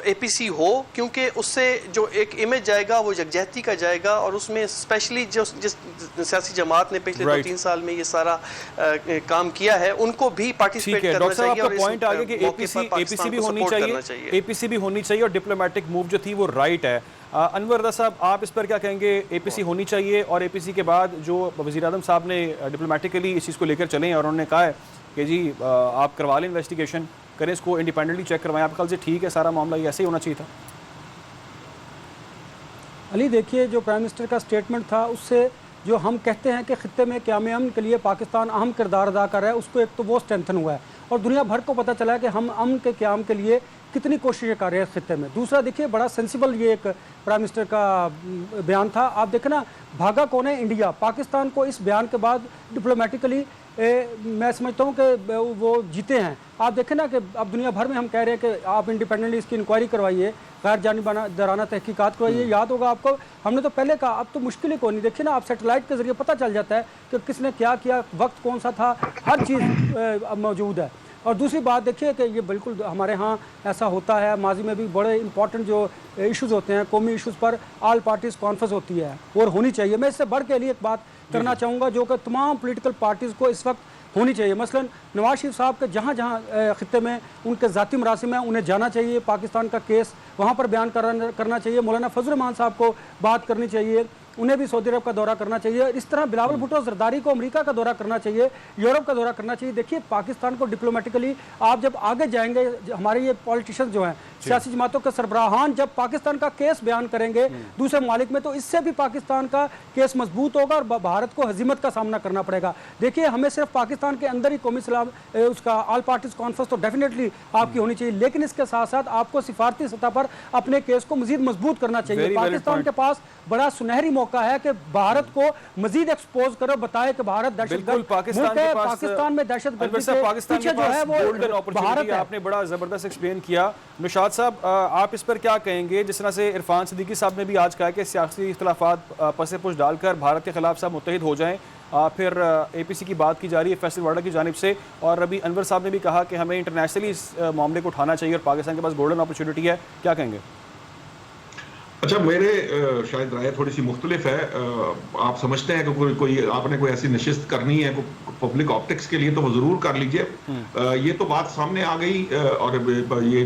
एपीसी हो, क्योंकि उससे जो एक इमेज जाएगा वो यकजहती का जाएगा, और उसमें स्पेशली जो जिस सियासी जमात ने पिछले 2-3 साल में ये सारा काम किया है उनको भी पार्टिसिपेट करना चाहिए। और पॉइंट आ गया कि एपीसी भी होनी चाहिए, एपीसी भी होनी चाहिए, और डिप्लोमेटिक मूव जो थी वो राइट है। अनवर रज़ा साहब, आप इस पर क्या कहेंगे? एपीसी होनी चाहिए, और एपीसी के बाद जो वज़ीर आज़म साहब ने डिप्लोमेटिकली इस चीज़ को लेकर चले हैं और उन्होंने कहा है कि जी आप करवा लें, इन्वेस्टिगेशन करें, इसको इंडिपेंडेंटली चेक करवाएं, आपके ख्याल से ठीक है सारा मामला, ये ऐसे ही होना चाहिए था? अली देखिए, जो प्राइम मिनिस्टर का स्टेटमेंट था उससे जो हम कहते हैं कि खित्ते में क़याम अमन के लिए पाकिस्तान अहम किरदार अदा कर रहा है, उसको एक तो वो स्ट्रेंथन हुआ है, और दुनिया भर को पता चला है कि हम अमन के क़याम के लिए कितनी कोशिशें कर रहे हैं इस खित्ते में। दूसरा देखिए, बड़ा सेंसिबल ये एक प्राइम मिनिस्टर का बयान था। आप देखें ना, भागा कौन है? इंडिया। पाकिस्तान को इस बयान के बाद डिप्लोमेटिकली मैं समझता हूँ कि वो जीते हैं। आप देखें ना कि अब दुनिया भर में हम कह रहे हैं कि आप इंडिपेंडेंटली इसकी इंक्वायरी करवाइए, गैर जानिबाना तहकीकात करवाइए। याद होगा आपको, हमने तो पहले कहा, अब तो मुश्किल ही कोई नहीं। देखिए ना, आप सेटेलाइट के जरिए पता चल जाता है कि किसने क्या किया, वक्त कौन सा था, हर चीज़ मौजूद है। और दूसरी बात देखिए कि ये बिल्कुल हमारे यहाँ ऐसा होता है, माजी में भी बड़े इंपॉर्टेंट जो इश्यूज़ होते हैं, कौमी इश्यूज़ पर ऑल पार्टीज़ कॉन्फ्रेंस होती है और होनी चाहिए। मैं इससे बढ़ के लिए एक बात करना चाहूँगा जो कि तमाम पॉलिटिकल पार्टीज़ को इस वक्त होनी चाहिए। मसलन नवाज शरीफ साहब के जहाँ जहाँ खित्ते में उनके ज़ाती मरासिम हैं, उन्हें जाना चाहिए, पाकिस्तान का केस वहाँ पर बयान करना चाहिए। मौलाना फजल रहमान साहब को बात करनी चाहिए, उन्हें भी सऊदी अरब का दौरा करना चाहिए। इस तरह बिलावल भुट्टो जरदारी को अमेरिका का दौरा करना चाहिए, यूरोप का दौरा करना चाहिए। देखिए, पाकिस्तान को डिप्लोमेटिकली आप जब आगे जाएंगे, हमारे ये पॉलिटिशियन जो हैं, सियासी जमातों के सरबराहान जब पाकिस्तान का केस बयान करेंगे दूसरे ममालिक में, तो इससे भी पाकिस्तान का केस मजबूत होगा और भारत को हजीमत का सामना करना पड़ेगा। देखिए, हमें सिर्फ पाकिस्तान के अंदर ही कौमी सलाम उसका ऑल पार्टीज कॉन्फ्रेंस तो डेफिनेटली आपकी होनी चाहिए, लेकिन इसके साथ साथ आपको सिफारती सतह पर अपने केस को मजीद मजबूत करना चाहिए। पाकिस्तान के पास बड़ा सुनहरी मौका है कि भारत को मजीद एक्सपोज करो, बताए कि भारत दहशतगर्द पाकिस्तान में दहशतगर्दी के पीछे जो है वो भारत है। आपने बड़ा जबरदस्त एक्सप्लेन किया। निशात साहब, आप इस पर क्या कहेंगे? जिस तरह से इरफान सिद्दीकी साहब ने भी आज कहा कि सियासी इख्तलाफात पसे पुश डालकर भारत के खिलाफ सब मुत्तहिद हो जाएं, फिर एपीसी की बात की जा रही है फैसल वाडा की जानिब से, और अभी अनवर साहब ने भी कहा कि हमें इंटरनेशनली इस मामले को उठाना चाहिए और पाकिस्तान के पास गोल्डन अपॉर्चुनिटी है, क्या कहेंगे? अच्छा, मेरे शायद राय थोड़ी सी मुख्तलिफ है। आप समझते हैं कि कोई आपने कोई ऐसी नशिस्त करनी है पब्लिक ऑप्टिक्स के लिए, तो वो जरूर कर लीजिए। ये तो बात सामने आ गई, और ये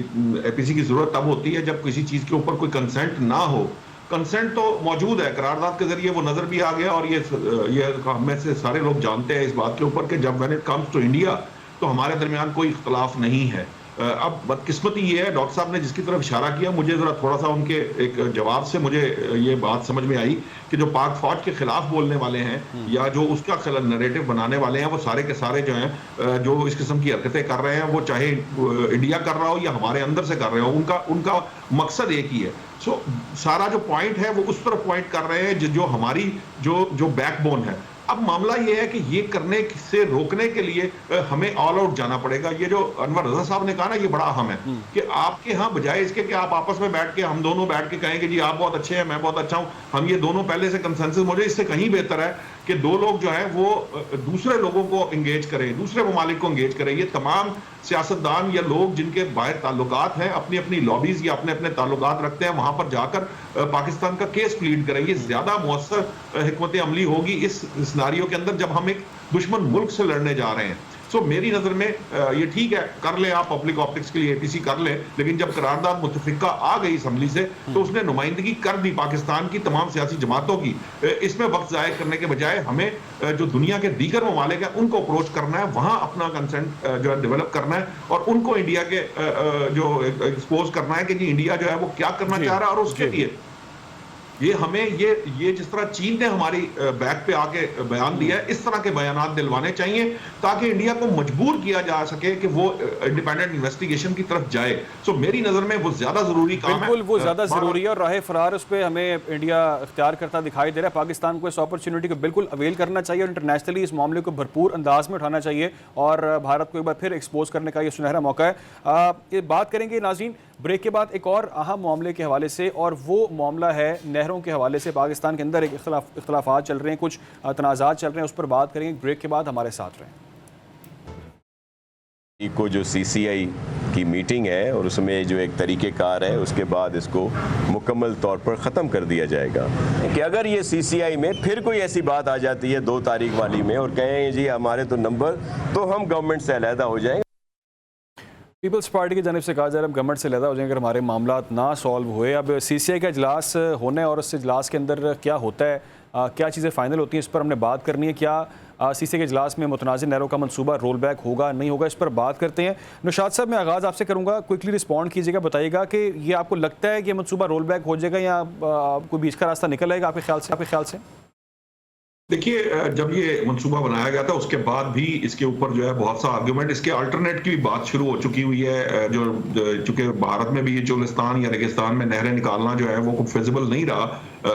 एपीसी की जरूरत तब होती है जब किसी चीज के ऊपर कोई कंसेंट ना हो। कंसेंट तो मौजूद है, करारदाद के जरिए वो नजर भी आ गया, और ये हम में से सारे लोग जानते हैं इस बात के ऊपर कि जब when it comes to India तो हमारे दरमियान कोई इख्तलाफ नहीं है। अब बदकिस्मती ये है, डॉक्टर साहब ने जिसकी तरफ इशारा किया, मुझे जरा थोड़ा सा उनके एक जवाब से मुझे ये बात समझ में आई कि जो पाक फौज के खिलाफ बोलने वाले हैं या जो उसका नैरेटिव बनाने वाले हैं, वो सारे के सारे जो हैं, जो इस किस्म की हरकतें कर रहे हैं, वो चाहे इंडिया कर रहा हो या हमारे अंदर से कर रहे हो, उनका मकसद एक ही है। सो सारा जो पॉइंट है वो उस तरफ पॉइंट कर रहे हैं जो हमारी जो बैकबोन है। अब मामला ये है कि ये करने से रोकने के लिए हमें ऑल आउट जाना पड़ेगा। ये जो अनवर रजा साहब ने कहा ना, ये बड़ा अहम है कि आपके यहाँ बजाय इसके कि आप आपस में बैठ के, हम दोनों बैठ के कहें कि जी आप बहुत अच्छे हैं, मैं बहुत अच्छा हूं, हम ये दोनों पहले से कंसेंसस हो जाए, इससे कहीं बेहतर है कि दो लोग जो है वो दूसरे लोगों को एंगेज करें, दूसरे ममालिक को एंगेज करें। ये तमाम सियासतदान या लोग जिनके बाहर ताल्लुकात हैं, अपनी अपनी लॉबीज या अपने अपने ताल्लुकात रखते हैं, वहां पर जाकर पाकिस्तान का केस प्लीड करें। ये ज्यादा मौसर हिकमत अमली होगी इस सिनारियो के अंदर जब हम एक दुश्मन मुल्क से लड़ने जा रहे हैं। सो मेरी नजर में ये ठीक है, कर ले आप पब्लिक ऑप्टिक्स के लिए एपीसी कर ले, लेकिन जब करारदाद मुतफिका आ गई असम्बली से तो उसने नुमाइंदगी कर दी पाकिस्तान की तमाम सियासी जमातों की। इसमें वक्त ज़ाया करने के बजाय हमें जो दुनिया के दीगर ममालिक हैं उनको अप्रोच करना है, वहां अपना कंसेंट जो है डेवलप करना है, और उनको इंडिया के जो एक्सपोज करना है कि जी इंडिया जो है वो क्या करना चाह रहा है। और उसके लिए ये हमें ये जिस तरह चीन ने हमारी बैक पे आके बयान दिया है, इस तरह के बयानात दिलवाने चाहिए ताकि इंडिया को मजबूर किया जा सके कि वो इंडिपेंडेंट इन्वेस्टिगेशन की तरफ जाए। सो मेरी नजर में वो ज्यादा जरूरी काम है। बिल्कुल, वो ज्यादा जरूरी है और राह फरार उस पर हमें इंडिया इख्तियार करता दिखाई दे रहा है। पाकिस्तान को इस अपॉर्चुनिटी को बिल्कुल अवेल करना चाहिए और इंटरनेशनली इस मामले को भरपूर अंदाज में उठाना चाहिए और भारत को एक बार फिर एक्सपोज करने का ये सुनहरा मौका है। ये बात करेंगे नाज़रीन ब्रेक के बाद एक और अहम मामले के हवाले से, और वो मामला है नहरों के हवाले से। पाकिस्तान के अंदर एक इख्तलाफात चल रहे हैं, कुछ तनाज़ात चल रहे हैं, उस पर बात करेंगे। ब्रेक के बाद हमारे साथ रहें। को जो सीसीआई की मीटिंग है और उसमें जो एक तरीक़ेकार है, उसके बाद इसको मुकम्मल तौर पर ख़त्म कर दिया जाएगा। कि अगर ये सीसीआई में फिर कोई ऐसी बात आ जाती है 2 तारीख वाली में और कहें जी हमारे तो नंबर, तो हम गवर्नमेंट से अलहदा हो जाएंगे। पीपल्स पार्टी की जानिब से कहा जा रहा है गवर्नमेंट से अलहदा हो जाएंगे अगर हमारे मामला ना सॉल्व हुए। अब सीसीआई का इजलास होना है और उस इजलास के अंदर क्या होता है, क्या चीज़ें फाइनल होती हैं, इस पर हमने बात करनी है। क्या सीसीआई के इजलास में मुतनाज़ नहरों का मंसूबा रोल बैक होगा नहीं होगा, इस पर बात करते हैं। नौशाद साहब, मैं आगाज़ आपसे करूँगा, क्विकली रिस्पॉन्ड कीजिएगा, बताइएगा कि ये आपको लगता है कि मंसूबा रोल बैक हो जाएगा या कोई बीच का रास्ता निकल आएगा आपके ख्याल से? देखिए, जब ये मंसूबा बनाया गया था उसके बाद भी इसके ऊपर जो है बहुत सा आर्गुमेंट, इसके अल्टरनेट की भी बात शुरू हो चुकी हुई है। जो चूंकि भारत में भी ये चोलिस्तान या रेगिस्तान में नहरें निकालना जो है वो कुछ फिजिबल नहीं रहा,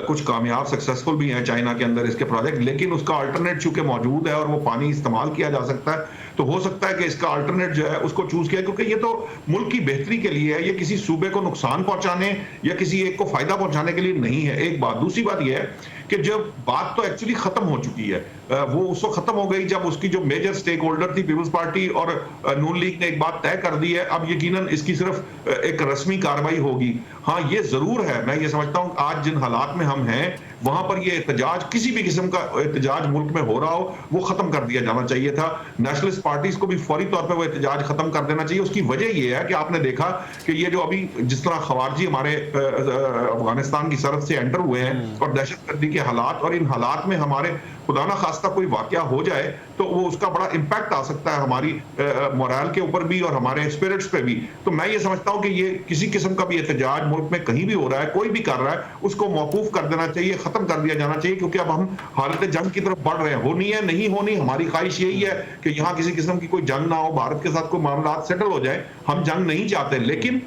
कुछ कामयाब सक्सेसफुल भी हैं चाइना के अंदर इसके प्रोजेक्ट, लेकिन उसका अल्टरनेट चूंकि मौजूद है और वो पानी इस्तेमाल किया जा सकता है, तो हो सकता है कि इसका अल्टरनेट जो है उसको चूज किया, क्योंकि ये तो मुल्क की बेहतरी के लिए है, ये किसी सूबे को नुकसान पहुंचाने या किसी एक को फायदा पहुंचाने के लिए नहीं है। एक बात। दूसरी बात यह है कि जब बात तो एक्चुअली खत्म हो चुकी है, वो उसको खत्म हो गई जब उसकी जो मेजर स्टेक होल्डर थी पीपल्स पार्टी और नून लीग ने एक बात तय कर दी है। अब यकीनन इसकी सिर्फ एक रस्मी कार्रवाई होगी। हाँ, ये जरूर है, मैं ये समझता हूँ आज जिन हालात में हम हैं वहां पर ये एहतजाज, किसी भी किस्म का एहतजाज मुल्क में हो रहा हो, वो खत्म कर दिया जाना चाहिए था। नेशनलिस्ट पार्टीज को भी फौरी तौर पर वो एहतजाज खत्म कर देना चाहिए। उसकी वजह ये है कि आपने देखा कि ये जो अभी जिस तरह खवारजी हमारे अफगानिस्तान की सरहद से एंटर हुए हैं और दहशतगर्दी के हालात, और इन हालात में हमारे खुदा ना खास्ता कोई वाकया हो जाए तो वो उसका बड़ा इम्पैक्ट आ सकता है हमारी मोरल के ऊपर भी और हमारे स्पिरिट्स पे भी। तो मैं ये समझता हूँ कि ये किसी किस्म का भी एहतजाज मुल्क में कहीं भी हो रहा है, कोई भी कर रहा है, उसको मौकूफ कर देना चाहिए, खत्म कर दिया जाना चाहिए, क्योंकि अब हम हालत जंग की तरफ बढ़ रहे हैं। होनी है नहीं होनी, हमारी ख्वाहिश यही है कि यहाँ किसी किस्म की कोई जंग ना हो, भारत के साथ कोई मामला सेटल हो जाए। हम जंग नहीं चाहते, लेकिन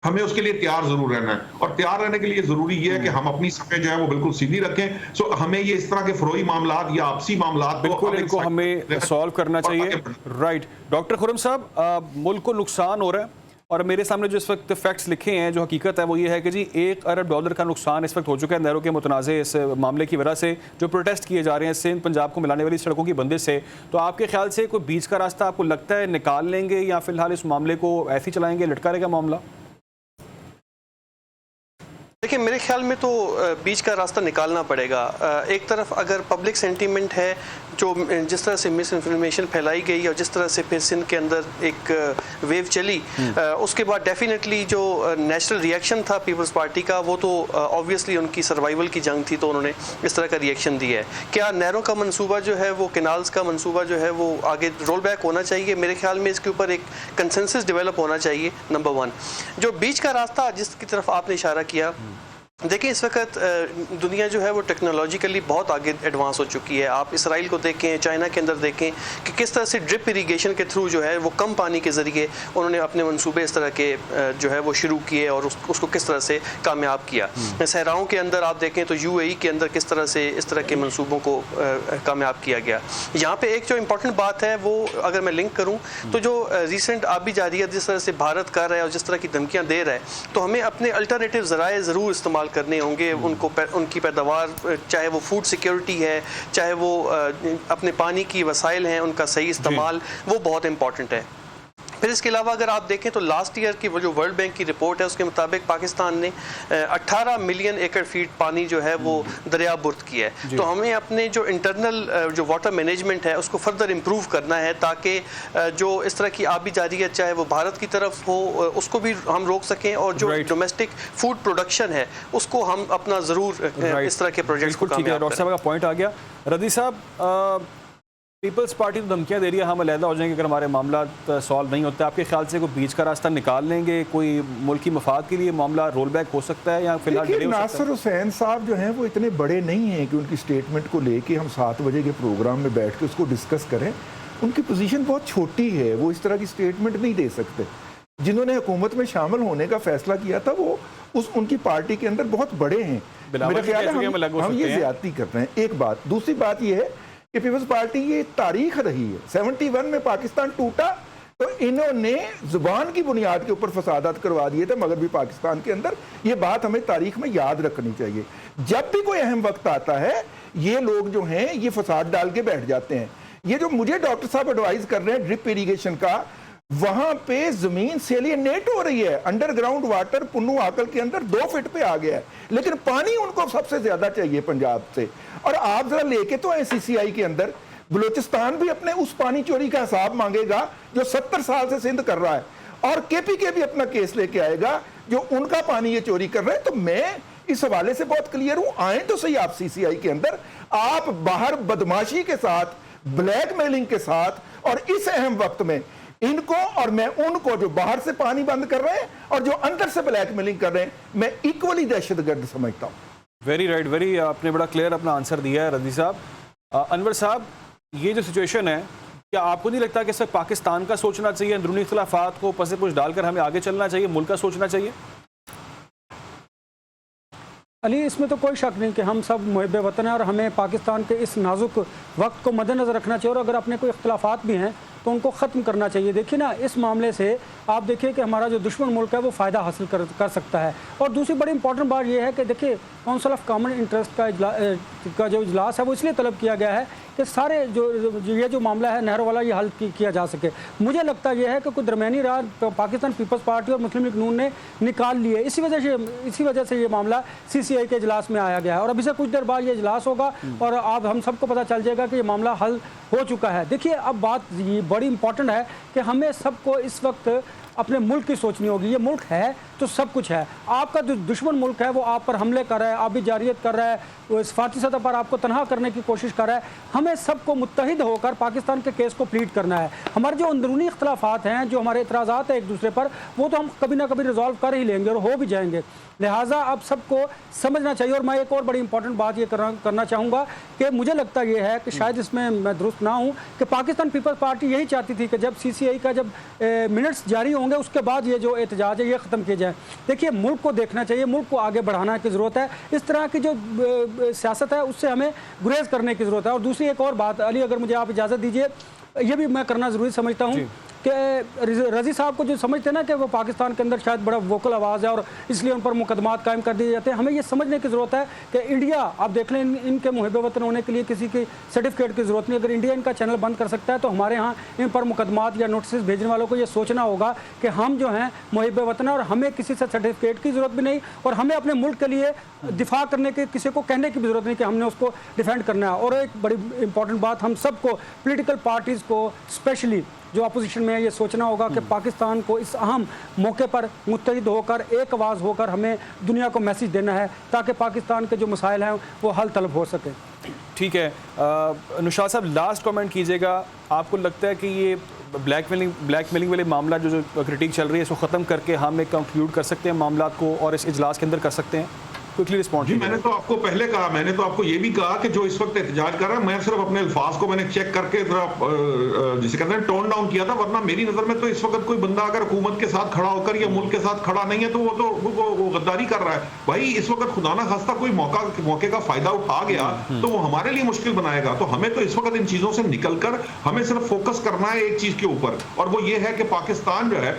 हमें उसके लिए तैयार जरूर रहना है, और तैयार रहने के लिए जरूरी ये है कि हम अपनी सफेद जो है वो बिल्कुल सीधी रखें। सो हमें ये इस तरह के फरोई मामलात या आपसी मामलात बिल्कुल इनको हमें सॉल्व करना चाहिए। राइट। डॉक्टर खुर्रम साहब, मुल्क को नुकसान हो रहा है और मेरे सामने जो इस वक्त फैक्ट्स लिखे हैं, जो हकीकत है वो ये है कि जी $1 अरब का नुकसान इस वक्त हो चुका है नहरों के मुतनाज़े इस मामले की वजह से, जो प्रोटेस्ट किए जा रहे हैं सिंध पंजाब को मिलाने वाली सड़कों की बंदिश से। तो आपके ख्याल से कोई बीच का रास्ता आपको लगता है निकाल लेंगे या फिलहाल इस मामले को ऐसे ही चलाएंगे, लटका रहेगा मामला? देखिए, मेरे ख्याल में तो बीच का रास्ता निकालना पड़ेगा। एक तरफ अगर पब्लिक सेंटीमेंट है, जो जिस तरह से मिस इन्फॉर्मेशन फैलाई गई और जिस तरह से फिर सिंध के अंदर एक वेव चली, उसके बाद डेफिनेटली जो नेशनल रिएक्शन था पीपल्स पार्टी का, वो तो ऑब्वियसली उनकी सर्वाइवल की जंग थी, तो उन्होंने इस तरह का रिएक्शन दिया है। क्या नहरों का मंसूबा जो है, वो कैनाल्स का मंसूबा जो है, वो आगे रोल बैक होना चाहिए? मेरे ख्याल में इसके ऊपर एक कंसेंसस डेवलप होना चाहिए, नंबर 1। जो बीच का रास्ता जिसकी तरफ आपने इशारा किया, देखिए इस वक्त दुनिया जो है वो टेक्नोलॉजिकली बहुत आगे एडवांस हो चुकी है। आप इसराइल को देखें, चाइना के अंदर देखें कि किस तरह से ड्रिप इरीगेशन के थ्रू जो है वो कम पानी के ज़रिए उन्होंने अपने मंसूबे इस तरह के जो है वो शुरू किए और उसको किस तरह से कामयाब किया। सहराओं के अंदर आप देखें तो UAE के अंदर किस तरह से इस तरह के मंसूबों को कामयाब किया गया। यहाँ पर एक जो इम्पोर्टेंट बात है वो अगर मैं लिंक करूँ तो जो रिसेंट आबी जारियत जिस तरह से भारत कर रहा है और जिस तरह की धमकियाँ दे रहा है, तो हमें अपने अल्टरनेटिव ज़राए ज़रूर इस्तेमाल करने होंगे। उनकी पैदावार, चाहे वो फूड सिक्योरिटी है, चाहे वो अपने पानी की वसाइल हैं, उनका सही इस्तेमाल, वो बहुत इंपॉर्टेंट है। फिर इसके अलावा अगर आप देखें तो लास्ट ईयर की वो जो वर्ल्ड बैंक की रिपोर्ट है, उसके मुताबिक पाकिस्तान ने 18 मिलियन एकड़ फीट पानी जो है वो दरिया बुर्द किया है। तो हमें अपने जो इंटरनल जो वाटर मैनेजमेंट है उसको फर्दर इम्प्रूव करना है, ताकि जो इस तरह की आबी जारियत चाहे वो भारत की तरफ हो उसको भी हम रोक सकें, और जो डोमेस्टिक फूड प्रोडक्शन है उसको हम अपना ज़रूर इस तरह के प्रोजेक्ट को कामयाब करें। डॉक्टर साहब का पॉइंट आ गया। रदी साहब, पीपल्स पार्टी तो धमकियाँ दे रही है, हम अलहदा हो जाएंगे अगर हमारे मामला सॉल्व नहीं होते। आपके ख्याल से कोई बीच का रास्ता निकाल लेंगे? कोई मुल्की मफाद के लिए मामला रोल बैक हो सकता है या फिलहाल डिले हो सकता है? नासिर हुसैन साहब जो हैं वो इतने बड़े नहीं हैं कि उनकी स्टेटमेंट को लेके हम 7 बजे के प्रोग्राम में बैठ के उसको डिस्कस करें। उनकी पोजीशन बहुत छोटी है, वो इस तरह की स्टेटमेंट नहीं दे सकते। जिन्होंने हुकूमत में शामिल होने का फैसला किया था वो उनकी पार्टी के अंदर बहुत बड़े हैं। मेरा ख्याल है हम ये ज्यादती कर रहे हैं। एक बात। दूसरी बात ये है कि पीपल्स पार्टी ये तारीख रही है। 71 में पाकिस्तान टूटा तो इन्होंने जुबान की बुनियाद के ऊपर फसादात करवा दिए थे मगरबी पाकिस्तान के अंदर। ये बात हमें तारीख में याद रखनी चाहिए। जब भी कोई अहम वक्त आता है ये लोग जो हैं ये फसाद डाल के बैठ जाते हैं। ये जो मुझे डॉक्टर साहब एडवाइस कर रहे हैं ड्रिप इरीगेशन का, वहां पे जमीन सेलियनेट हो रही है। अंडरग्राउंड वाटर पुन्नू आकल के अंदर 2 फीट पे आ गया है, लेकिन पानी उनको सबसे ज्यादा चाहिए पंजाब से। और आप जरा लेके तो CCI के अंदर बलूचिस्तान भी अपने उस पानी चोरी का हिसाब मांगेगा जो 70 साल से सिंध कर रहा है, और KPK भी अपना केस लेके आएगा जो उनका पानी ये चोरी कर रहे हैं। तो मैं इस हवाले से बहुत क्लियर हूं। आए तो सही आप CCI के अंदर, आप बाहर बदमाशी के साथ, ब्लैकमेलिंग के साथ, और इस अहम वक्त में इनको और मैं उनको जो बाहर से पानी बंद कर रहे हैं और जो अंदर से ब्लैकमेलिंग कर रहे हैं, मैं इक्वली दहशतगर्द समझता हूं। वेरी राइट, वेरी आपने बड़ा क्लियर अपना आंसर दिया है रदी साहब। अनवर साहब, ये जो सिचुएशन है, क्या आपको नहीं लगता कि सिर्फ पाकिस्तान का सोचना चाहिए, अंदरूनी इख्तिलाफात को पसे पुश डालकर हमें आगे चलना चाहिए, मुल्क का सोचना चाहिए? अली, इसमें तो कोई शक नहीं कि हम सब मुहिब वतन हैं और हमें पाकिस्तान के इस नाजुक वक्त को मद्देनज़र रखना चाहिए, और अगर अपने कोई इख्तिलाफात भी हैं तो उनको ख़त्म करना चाहिए। देखिए ना, इस मामले से आप देखिए कि हमारा जो दुश्मन मुल्क है वो फ़ायदा हासिल कर सकता है। और दूसरी बड़ी इंपॉर्टेंट बात यह है कि देखिए काउंसिल ऑफ कॉमन इंटरेस्ट का जो इजलास है वो इसलिए तलब किया गया है कि सारे ये जो मामला है नहरों वाला ये हल किया जा सके। मुझे लगता यह है कि कोई दरमियानी राह पाकिस्तान पीपल्स पार्टी और मुस्लिम लीग नून ने निकाल ली है। इसी वजह से ये मामला CCI के इजलास में आया गया है, और अभी से कुछ देर बाद ये इजलास होगा और आप हम सबको पता चल जाएगा कि ये मामला हल हो चुका है। देखिए, अब बात ये बड़ी इंपॉर्टेंट है कि हमें सबको इस वक्त अपने मुल्क की सोचनी होगी। ये मुल्क है तो सब कुछ है। आपका जो दुश्मन मुल्क है वो आप पर हमले कर रहा है, आबी जारियत कर रहा है, वो सफारती सतह पर आपको तनहा करने की कोशिश कर रहा है। हमें सबको मुत्तहिद होकर पाकिस्तान के केस को प्लीड करना है। हमारे जो अंदरूनी इख्तिलाफात हैं, जो हमारे इतराज़ात हैं एक दूसरे पर, वो तो हम कभी ना कभी रिजॉल्व कर ही लेंगे और हो भी जाएंगे। लिहाजा अब सबको समझना चाहिए। और मैं एक और बड़ी इंपॉर्टेंट बात ये करना चाहूँगा कि मुझे लगता ये है कि शायद इसमें मैं दुरुस्त ना हूँ कि पाकिस्तान पीपल्स पार्टी यही चाहती थी कि जब CCI का जब मिनट्स जारी होंगे उसके बाद ये जो एहतजाज है ये ख़त्म किए जाए। देखिए, मुल्क को देखना चाहिए, मुल्क को आगे बढ़ाना की ज़रूरत है। इस तरह की जो सियासत है उससे हमें गुरेज करने की ज़रूरत है। और दूसरी एक और बात अली, अगर मुझे आप इजाज़त दीजिए, ये भी मैं करना ज़रूरी समझता हूँ कि रज़ी साहब को जो समझते हैं ना कि वो पाकिस्तान के अंदर शायद बड़ा वोकल आवाज़ है और इसलिए उन पर मुकदमात कायम कर दिए जाते हैं, हमें ये समझने की ज़रूरत है कि इंडिया, आप देख लें, इनके मुहिब वतन होने के लिए किसी की सर्टिफिकेट की ज़रूरत नहीं। अगर इंडिया इनका चैनल बंद कर सकता है तो हमारे यहाँ इन पर मुकदमात या नोटिस भेजने वालों को ये सोचना होगा कि हम जो हैं मुहिब वतन है और हमें किसी से सर्टिफिकेट की ज़रूरत भी नहीं और हमें अपने मुल्क के लिए दिफा करने के किसी को कहने की भी ज़रूरत नहीं कि हमने उसको डिफेंड करना है। और एक बड़ी इंपॉर्टेंट बात, हम सबको पॉलिटिकल पार्टीज़ को स्पेशली जो अपोजिशन में है ये सोचना होगा कि पाकिस्तान को इस अहम मौके पर मुत्तहिद होकर एक आवाज़ होकर हमें दुनिया को मैसेज देना है ताकि पाकिस्तान के जो मसाइल हैं वो हल तलब हो सके। ठीक है, नुशाद साहब लास्ट कमेंट कीजिएगा, आपको लगता है कि ये ब्लैकमेलिंग वाले मामला जो क्रिटिक चल रही है इसको ख़त्म करके हम एक कंक्लूड कर सकते हैं मामला को और इस इजलास के अंदर कर सकते हैं? Quickly respond. जी, मैंने तो आपको पहले कहा, मैंने तो आपको ये भी कहा कि जो इस वक्त एहतजाज कर रहा है, मैं सिर्फ अपने अल्फाज को मैंने चेक करके जिसे कहते हैं टोन डाउन किया था, वरना मेरी नजर में तो इस वक्त कोई बंदा अगर हुकूमत के साथ खड़ा होकर या मुल्क के साथ खड़ा नहीं है तो वो गद्दारी कर रहा है। भाई इस वक्त खुदा ना खास्ता कोई मौके का फायदा उठा गया तो वो हमारे लिए मुश्किल बनाएगा। तो हमें तो इस वक्त इन चीजों से निकलकर हमें सिर्फ फोकस करना है एक चीज के ऊपर, और वो ये है कि पाकिस्तान जो है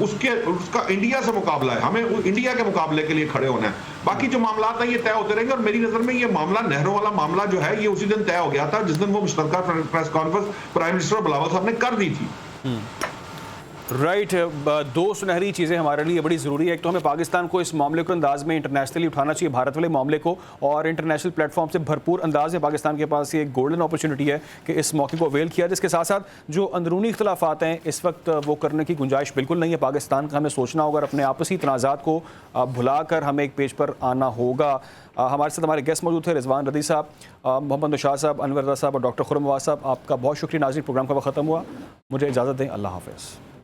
उसका इंडिया से मुकाबला है, हमें इंडिया के मुकाबले के लिए खड़े होना है। बाकी जो मामला है ये तय होते रहेंगे, और मेरी नजर में ये मामला नहरों वाला मामला जो है ये उसी दिन तय हो गया था जिस दिन वो मुश्तरका press conference prime minister Bilawal साहब ने कर दी थी। राइट, दो सुनहरी चीज़ें हमारे लिए बड़ी ज़रूरी है। एक तो हमें पाकिस्तान को इस मामले को अंदाज में इंटरनेशनली उठाना चाहिए, भारत वाले मामले को, और इंटरनेशनल प्लेटफॉर्म से भरपूर अंदाज में पाकिस्तान के पास ये एक गोल्डन अपॉर्चुनिटी है कि इस मौके को अवेल किया। जिसके साथ साथ जो अंदरूनी इख्तलाफात हैं इस वक्त वो करने की गुंजाइश बिल्कुल नहीं है पाकिस्तान का, हमें सोचना होगा, अपने आपसी तनाज़ात को भुला कर हमें एक पेज पर आना होगा। हमारे साथ हमारे गेस्ट मौजूद थे रिजवान रदी साहब, मोहम्मद नुशाद साहब, अनवर रज़ा साहब और डॉक्टर खुर्रम नवाज़ साहब। आपका बहुत शुक्रिया। नाज़रीन, प्रोग्राम का वक्त ख़त्म हुआ, मुझे इजाज़त दें, अल्लाह हाफ़िज़।